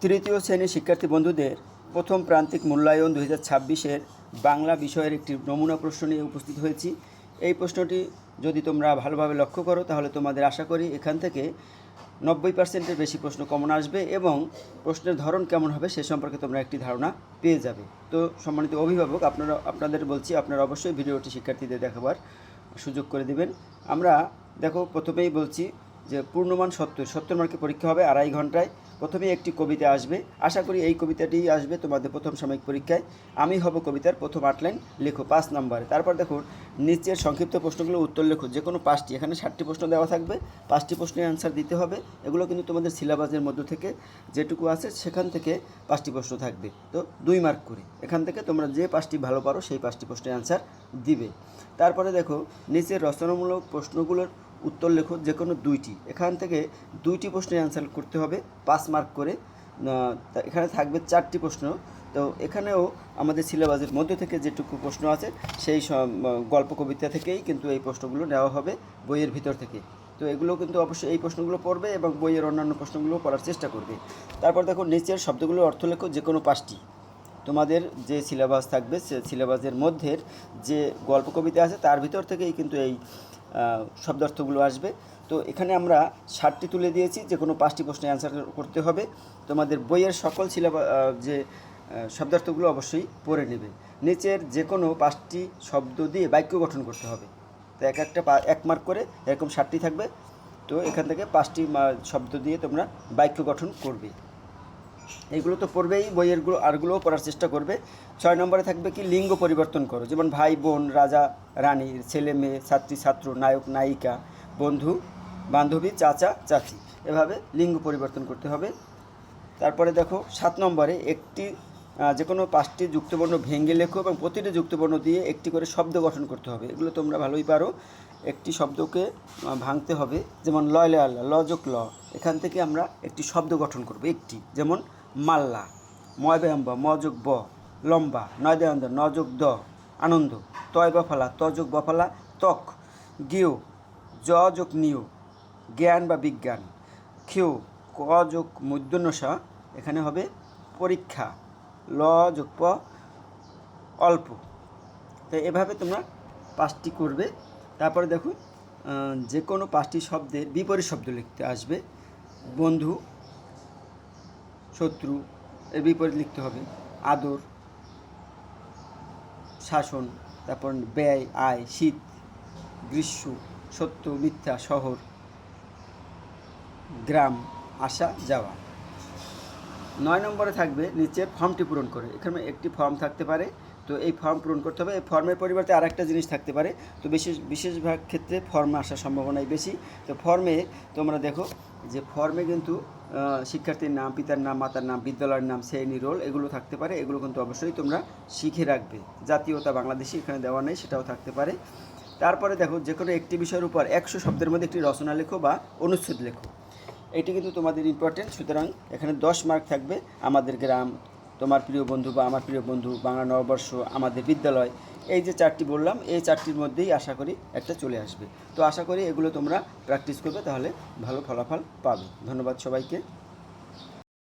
তৃতীয় শ্রেণীর শিক্ষার্থী বন্ধুদের প্রথম প্রান্তিক মূল্যায়ন 2026-এর বাংলা বিষয়ের একটি নমুনা প্রশ্ন নিয়ে উপস্থিত হয়েছি। এই প্রশ্নটি যদি তোমরা ভালোভাবে লক্ষ্য করো তাহলে তোমাদের আশা করি এখান থেকে 90%-এর বেশি প্রশ্ন কমন আসবে এবং প্রশ্নের ধরন কেমন হবে সে সম্পর্কে তোমরা একটি ধারণা পেয়ে যাবে। তো সম্মানিত অভিভাবক, আপনাদের বলছি আপনারা অবশ্যই ভিডিওটি শিক্ষার্থীদের দেখাবার সুযোগ করে দিবেন। আমরা দেখো প্রথমেই বলছি যে পূর্ণমান 70 মার্কের পরীক্ষা হবে 2.5 ঘন্টায়। প্রথমেই একটি কবিতা আসবে, আশা করি এই কবিতাটিই আসবে তোমাদের প্রথম সাময়িক পরীক্ষায়। আমি হব কবিতার প্রথম 8 লাইন লেখো 5 নম্বরে। তারপর দেখো নিচের সংক্ষিপ্ত প্রশ্নগুলো উত্তর লেখো, যে কোনো 5টি, এখানে 60টি প্রশ্ন দেওয়া থাকবে, 5টি প্রশ্নের অ্যান্সার দিতে হবে। এগুলো কিন্তু তোমাদের সিলেবাসের মধ্য থেকে যেটুকু আছে সেখান থেকে 5টি প্রশ্ন থাকবে, তো 2 মার্ক করে। এখান থেকে তোমরা যে 5টি ভালো পারো সেই 5টি প্রশ্নের অ্যান্সার দিবে। তারপরে দেখো নিচের রচনামূলক প্রশ্নগুলোর উত্তর লেখো, যে কোনো 2টি। এখান থেকে 2টি প্রশ্নের অ্যান্সার করতে হবে 5 মার্ক করে। এখানে থাকবে 4টি প্রশ্ন। তো এখানেও আমাদের সিলেবাসের মধ্যে থেকে যেটুকু প্রশ্ন আছে সেই গল্প কবিতা থেকেই কিন্তু এই প্রশ্নগুলো নেওয়া হবে বইয়ের ভিতর থেকে। তো এগুলো কিন্তু অবশ্যই এই প্রশ্নগুলো পড়বে এবং বইয়ের অন্যান্য প্রশ্নগুলো পড়ার চেষ্টা করবে। তারপর দেখো নিচের শব্দগুলোর অর্থ লেখো, যে কোনো 5টি। তোমাদের যে সিলেবাস থাকবে সে সিলেবাসের মধ্যে যে গল্প কবিতা আছে তার ভিতর থেকেই কিন্তু এই শব্দার্থগুলো আসবে। তো এখানে আমরা 60টি তুলে দিয়েছি, যে কোনো 5টি প্রশ্নের অ্যান্সার করতে হবে। তোমাদের বইয়ের সকল সিলেবাস যে শব্দার্থগুলো অবশ্যই পড়ে নেবে। নিচের যে কোনো 5টি শব্দ দিয়ে বাক্য গঠন করতে হবে। তো একটা 1 মার্ক করে এরকম 60টি থাকবে। তো এখান থেকে 5টি শব্দ দিয়ে তোমরা বাক্য গঠন করবে। এইগুলো তো পড়বেই, বইয়েরগুলো আরগুলোও পড়ার চেষ্টা করবে। 6 নম্বরে থাকবে কি, লিঙ্গ পরিবর্তন করো, যেমন ভাই বোন, রাজা রানী, ছেলে মেয়ে, ছাত্রী ছাত্র, নায়ক নায়িকা, বন্ধু বান্ধবী, চাচা চাচি, এভাবে লিঙ্গ পরিবর্তন করতে হবে। তারপরে দেখো 7 নম্বরে একটি যে কোনো 5টি যুক্তবর্ণ ভেঙে লেখো এবং প্রতিটি যুক্তবর্ণ দিয়ে একটি করে শব্দ গঠন করতে হবে। এগুলো তোমরা ভালোই পারো। একটি শব্দকে ভাঙতে হবে, যেমন লয় লয় আল্লাহ, ল যোগ ল, এখান থেকে আমরা একটি শব্দ গঠন করব একটি, যেমন মাল্লা, ময় ব্যায়াম্ব, ম যোগ ব, লম্বা, নয় দেয়ান্দ, ন যোগ দ, আনন্দ, তয় বফালা, ত যোগ বফালা, ত্বক, গেও, জ যোগ নিয়, জ্ঞান বা বিজ্ঞান, খেও, ক যোগ মূর্ধন্যসা, এখানে হবে পরীক্ষা, ল যোগ প, অল্প। তো এভাবে তোমরা 5টি করবে। তারপরে দেখো যে কোনো 5টি শব্দের বিপরীত শব্দ লিখতে আসবে। বন্ধু, শত্রু এর বিপরীত লিখতে হবে। আদর, শাসন, তারপর ব্যয়, আয়, শীত, গ্রীষ্ম, সত্য মিথ্যা, শহর, গ্রাম, আসা যাওয়া। 9 নম্বরে থাকবে নিচের ফর্মটি পূরণ করে। এখানে একটি ফর্ম থাকতে পারে, তো এই ফর্ম পূরণ করতে হবে। এই ফর্মের পরিবর্তে আর একটা জিনিস থাকতে পারে, তো বিশেষভাগ ক্ষেত্রে ফর্মে আসার সম্ভাবনাই বেশি। তো ফর্মে তোমরা দেখো যে ফর্মে কিন্তু শিক্ষার্থীর নাম, পিতার নাম, মাতার নাম, বিদ্যালয়ের নাম, শ্রেণী, রোল এগুলো থাকতে পারে। এগুলো কিন্তু অবশ্যই তোমরা শিখে রাখবে। জাতীয়তা বাংলাদেশি এখানে দেওয়া নেই, সেটাও থাকতে পারে। তারপরে দেখো যে কোনো একটি বিষয়ের উপর 100 শব্দের মধ্যে একটি রচনা লেখো বা অনুচ্ছেদ লেখো। এটি কিন্তু তোমাদের ইম্পর্টেন্ট। সুতরাং এখানে 10 মার্ক থাকবে। আমাদের গ্রাম, তোমার প্রিয় বন্ধু বা আমার প্রিয় বন্ধু, বাংলা নববর্ষ, আমাদের বিদ্যালয়, এই যে 4টি বললাম, এই 4টির মধ্যেই আশা করি একটা চলে আসবে। তো আশা করি এগুলো তোমরা প্র্যাকটিস করবে, তাহলে ভালো ফলাফল পাবে। ধন্যবাদ সবাইকে।